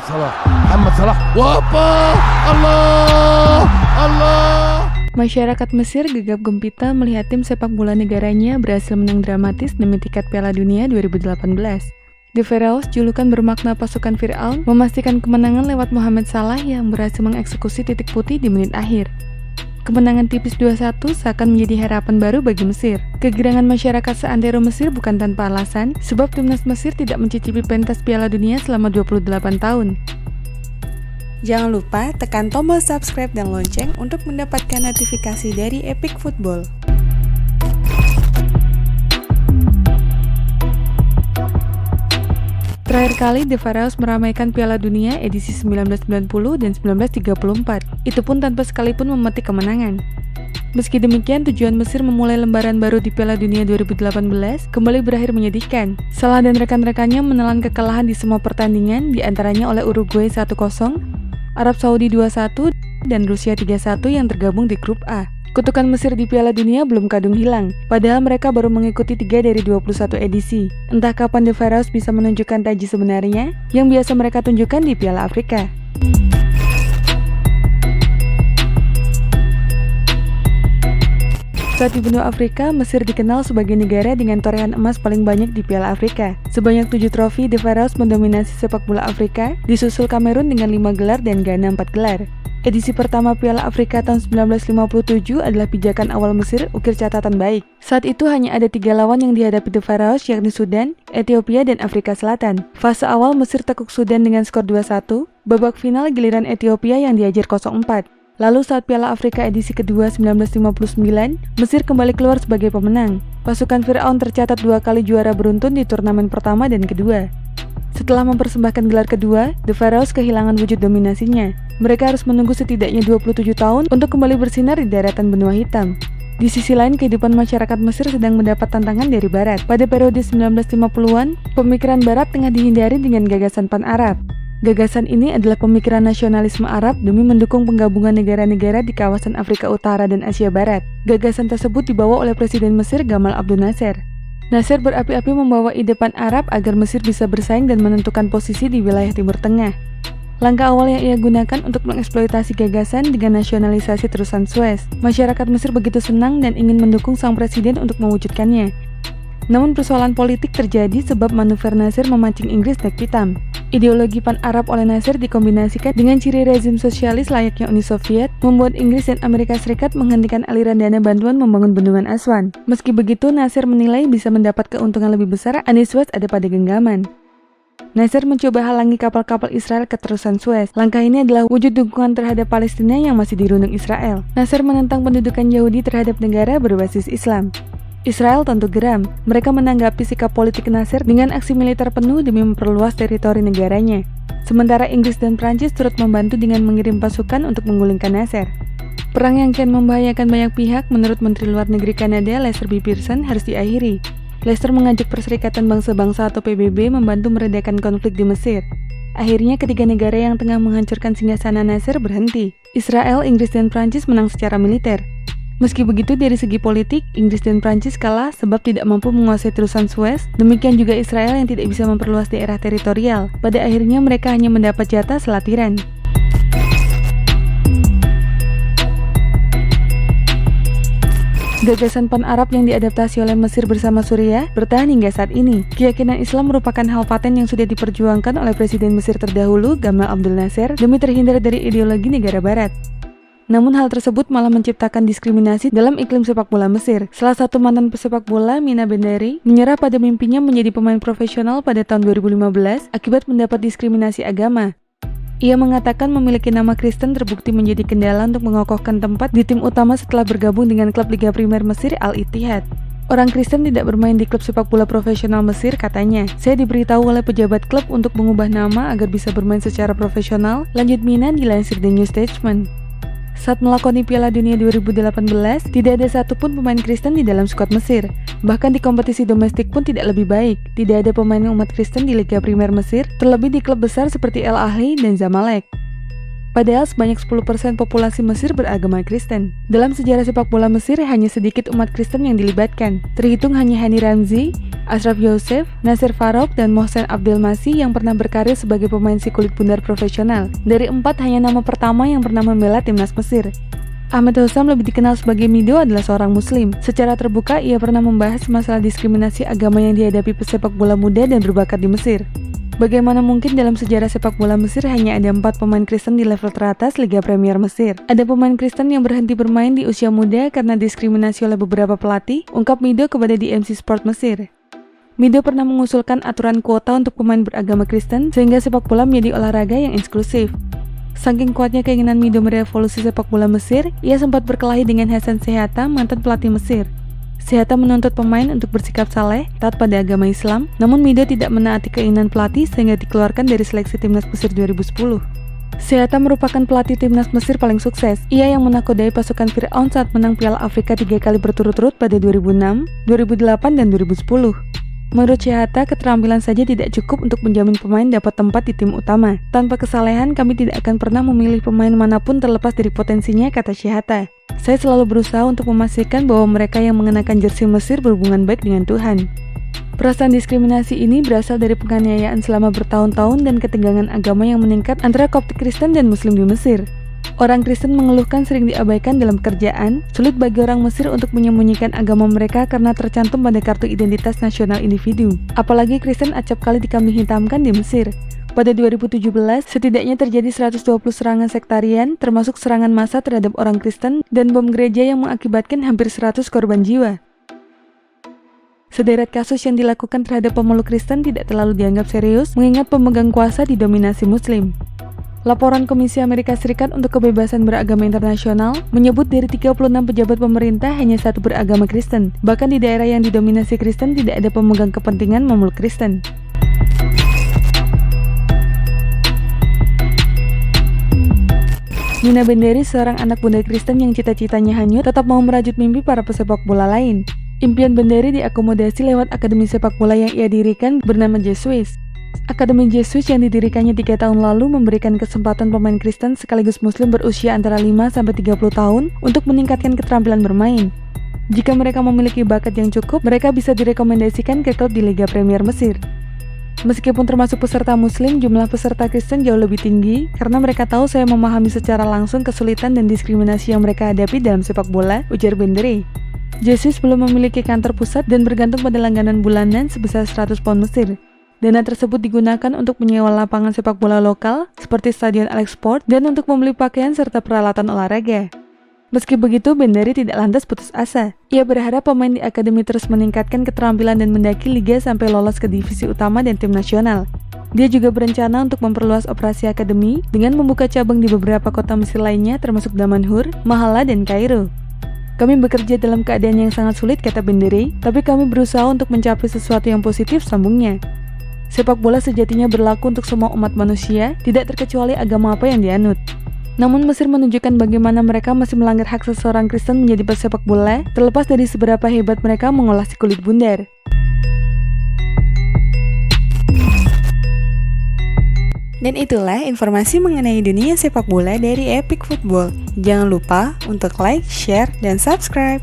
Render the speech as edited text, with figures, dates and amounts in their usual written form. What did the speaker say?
Muhammad Salah. Wapa! Allah! Allah! Masyarakat Mesir gegap gempita melihat tim sepak bola negaranya berhasil menang dramatis demi tiket Piala Dunia 2018. The Pharaohs, julukan bermakna pasukan Fir'aun, memastikan kemenangan lewat Mohamed Salah yang berhasil mengeksekusi titik putih di menit akhir. Kemenangan tipis 2-1 seakan menjadi harapan baru bagi Mesir. Kegirangan masyarakat seantero Mesir bukan tanpa alasan, sebab timnas Mesir tidak mencicipi pentas Piala Dunia selama 28 tahun. Jangan lupa tekan tombol subscribe dan lonceng untuk mendapatkan notifikasi dari Epic Football. Terakhir kali The Pharaohs meramaikan Piala Dunia edisi 1990 dan 1934, itu pun tanpa sekalipun memetik kemenangan. Meski demikian, tujuan Mesir memulai lembaran baru di Piala Dunia 2018 kembali berakhir menyedihkan. Salah dan rekan-rekannya menelan kekalahan di semua pertandingan, diantaranya oleh Uruguay 1-0, Arab Saudi 2-1, dan Rusia 3-1 yang tergabung di grup A. Kutukan Mesir di Piala Dunia belum kadung hilang, padahal mereka baru mengikuti 3 dari 21 edisi. Entah kapan The Pharaohs bisa menunjukkan taji sebenarnya yang biasa mereka tunjukkan di Piala Afrika. Saat di benua Afrika, Mesir dikenal sebagai negara dengan torehan emas paling banyak di Piala Afrika. Sebanyak 7 trofi, The Pharaohs mendominasi sepak bola Afrika, disusul Kamerun dengan 5 gelar dan Ghana 4 gelar. Edisi pertama Piala Afrika tahun 1957 adalah pijakan awal Mesir ukir catatan baik. Saat itu hanya ada 3 lawan yang dihadapi The Pharaohs, yakni Sudan, Ethiopia, dan Afrika Selatan. Fase awal Mesir tekuk Sudan dengan skor 2-1, babak final giliran Ethiopia yang diajar 0-4. Lalu saat Piala Afrika edisi kedua 1959, Mesir kembali keluar sebagai pemenang. Pasukan Fir'aun tercatat 2 kali juara beruntun di turnamen pertama dan kedua. Setelah mempersembahkan gelar kedua, The Pharaohs kehilangan wujud dominasinya. Mereka harus menunggu setidaknya 27 tahun untuk kembali bersinar di daratan benua hitam. Di sisi lain, kehidupan masyarakat Mesir sedang mendapat tantangan dari Barat. Pada periode 1950-an, pemikiran Barat tengah dihindari dengan gagasan Pan-Arab. Gagasan ini adalah pemikiran nasionalisme Arab demi mendukung penggabungan negara-negara di kawasan Afrika Utara dan Asia Barat. Gagasan tersebut dibawa oleh Presiden Mesir Gamal Abdel Nasser. Nasser berapi-api membawa ide Pan-Arab agar Mesir bisa bersaing dan menentukan posisi di wilayah Timur Tengah. Langkah awal yang ia gunakan untuk mengeksploitasi gagasan dengan nasionalisasi terusan Suez. Masyarakat Mesir begitu senang dan ingin mendukung sang presiden untuk mewujudkannya. Namun persoalan politik terjadi sebab manuver Nasser memancing Inggris naik pitam. Ideologi Pan-Arab oleh Nasser dikombinasikan dengan ciri rezim sosialis layaknya Uni Soviet, membuat Inggris dan Amerika Serikat menghentikan aliran dana bantuan membangun bendungan Aswan. Meski begitu, Nasser menilai bisa mendapat keuntungan lebih besar andai Suez ada pada genggaman. Nasser mencoba halangi kapal-kapal Israel ke terusan Suez. Langkah ini adalah wujud dukungan terhadap Palestina yang masih dirundung Israel. Nasser menentang pendudukan Yahudi terhadap negara berbasis Islam. Israel tentu geram. Mereka menanggapi sikap politik Nasser dengan aksi militer penuh demi memperluas teritori negaranya. Sementara Inggris dan Prancis turut membantu dengan mengirim pasukan untuk menggulingkan Nasser. Perang yang kian membahayakan banyak pihak, menurut Menteri Luar Negeri Kanada Lester B. Pearson, harus diakhiri. Lester mengajak Perserikatan Bangsa-Bangsa atau PBB membantu meredakan konflik di Mesir. Akhirnya ketiga negara yang tengah menghancurkan singgasana Nasser berhenti. Israel, Inggris, dan Prancis menang secara militer. Meski begitu, dari segi politik, Inggris dan Prancis kalah sebab tidak mampu menguasai terusan Suez. Demikian juga Israel yang tidak bisa memperluas daerah teritorial. Pada akhirnya mereka hanya mendapat jatah selatiran. Gagasan Pan-Arab yang diadaptasi oleh Mesir bersama Suriah bertahan hingga saat ini. Keyakinan Islam merupakan hal paten yang sudah diperjuangkan oleh Presiden Mesir terdahulu, Gamal Abdel Nasser, demi terhindar dari ideologi negara Barat. Namun hal tersebut malah menciptakan diskriminasi dalam iklim sepak bola Mesir. Salah satu mantan pesepak bola, Mina Bendari, menyerah pada mimpinya menjadi pemain profesional pada tahun 2015 akibat mendapat diskriminasi agama. Ia mengatakan memiliki nama Kristen terbukti menjadi kendala untuk mengokohkan tempat di tim utama setelah bergabung dengan klub Liga Primer Mesir Al-Ittihad. Orang Kristen tidak bermain di klub sepak bola profesional Mesir, katanya. Saya diberitahu oleh pejabat klub untuk mengubah nama agar bisa bermain secara profesional, lanjut Mina dilansir The New Statesman. Saat melakoni Piala Dunia 2018, tidak ada satupun pemain Kristen di dalam skuad Mesir. Bahkan di kompetisi domestik pun tidak lebih baik. Tidak ada pemain umat Kristen di Liga Primer Mesir, terlebih di klub besar seperti Al Ahly dan Zamalek. Padahal sebanyak 10% populasi Mesir beragama Kristen. Dalam sejarah sepak bola Mesir, hanya sedikit umat Kristen yang dilibatkan. Terhitung hanya Hani Ramzi, Ashraf Youssef, Nasser Farouk, dan Mohsen Abdelmasih yang pernah berkarir sebagai pemain si kulit bundar profesional. Dari 4, hanya nama pertama yang pernah membela timnas Mesir. Ahmed Hossam, lebih dikenal sebagai Mido, adalah seorang muslim. Secara terbuka, ia pernah membahas masalah diskriminasi agama yang dihadapi pesepak bola muda dan berbakat di Mesir. Bagaimana mungkin dalam sejarah sepak bola Mesir hanya ada 4 pemain Kristen di level teratas Liga Premier Mesir? Ada pemain Kristen yang berhenti bermain di usia muda karena diskriminasi oleh beberapa pelatih, ungkap Mido kepada DMC Sport Mesir. Mido pernah mengusulkan aturan kuota untuk pemain beragama Kristen sehingga sepak bola menjadi olahraga yang eksklusif. Saking kuatnya keinginan Mido merevolusi sepak bola Mesir, ia sempat berkelahi dengan Hasan Shehata, mantan pelatih Mesir. Shehata menuntut pemain untuk bersikap saleh, taat pada agama Islam, namun Mido tidak menaati keinginan pelatih sehingga dikeluarkan dari seleksi timnas Mesir 2010. Shehata merupakan pelatih timnas Mesir paling sukses. Ia yang menakodai pasukan Fir'aun saat menang Piala Afrika 3 kali berturut-turut pada 2006, 2008, dan 2010. Menurut Shehata, keterampilan saja tidak cukup untuk menjamin pemain dapat tempat di tim utama. Tanpa kesalehan, kami tidak akan pernah memilih pemain manapun terlepas dari potensinya, kata Shehata. Saya selalu berusaha untuk memastikan bahwa mereka yang mengenakan jersey Mesir berhubungan baik dengan Tuhan. Perasaan diskriminasi ini berasal dari penganiayaan selama bertahun-tahun dan ketegangan agama yang meningkat antara Koptik Kristen dan Muslim di Mesir. Orang Kristen mengeluhkan sering diabaikan dalam pekerjaan, sulit bagi orang Mesir untuk menyembunyikan agama mereka karena tercantum pada kartu identitas nasional individu. Apalagi Kristen acap kali dikambing hitamkan di Mesir. Pada 2017, setidaknya terjadi 120 serangan sektarian, termasuk serangan massa terhadap orang Kristen dan bom gereja yang mengakibatkan hampir 100 korban jiwa. Sederet kasus yang dilakukan terhadap pemeluk Kristen tidak terlalu dianggap serius, mengingat pemegang kuasa didominasi Muslim. Laporan Komisi Amerika Serikat untuk Kebebasan Beragama Internasional menyebut dari 36 pejabat pemerintah hanya 1 beragama Kristen. Bahkan di daerah yang didominasi Kristen tidak ada pemegang kepentingan memeluk Kristen. Nina Benderi, seorang anak bunda Kristen yang cita-citanya hanyut, tetap mau merajut mimpi para pesepak bola lain. Impian Benderi diakomodasi lewat akademi sepak bola yang ia dirikan bernama Jesuits. Akademi Jesuits yang didirikannya 3 tahun lalu memberikan kesempatan pemain Kristen sekaligus Muslim berusia antara 5-30 tahun untuk meningkatkan keterampilan bermain. Jika mereka memiliki bakat yang cukup, mereka bisa direkomendasikan ke klub di Liga Premier Mesir. Meskipun termasuk peserta Muslim, jumlah peserta Kristen jauh lebih tinggi karena mereka tahu saya memahami secara langsung kesulitan dan diskriminasi yang mereka hadapi dalam sepak bola, ujar Benderi. Jesuits belum memiliki kantor pusat dan bergantung pada langganan bulanan sebesar 100 pound Mesir. Dana tersebut digunakan untuk menyewa lapangan sepak bola lokal seperti Stadion Alex Sport dan untuk membeli pakaian serta peralatan olahraga. Meski begitu, Benderi tidak lantas putus asa. Ia berharap pemain di akademi terus meningkatkan keterampilan dan mendaki liga sampai lolos ke divisi utama dan tim nasional. Dia juga berencana untuk memperluas operasi akademi dengan membuka cabang di beberapa kota Mesir lainnya termasuk Damanhur, Mahala, dan Kairo. Kami bekerja dalam keadaan yang sangat sulit, kata Benderi, tapi kami berusaha untuk mencapai sesuatu yang positif, sambungnya. Sepak bola sejatinya berlaku untuk semua umat manusia, tidak terkecuali agama apa yang dianut. Namun Mesir menunjukkan bagaimana mereka masih melanggar hak seseorang Kristen menjadi pesepak bola, terlepas dari seberapa hebat mereka mengolah si kulit bundar. Dan itulah informasi mengenai dunia sepak bola dari Epic Football. Jangan lupa untuk like, share, dan subscribe.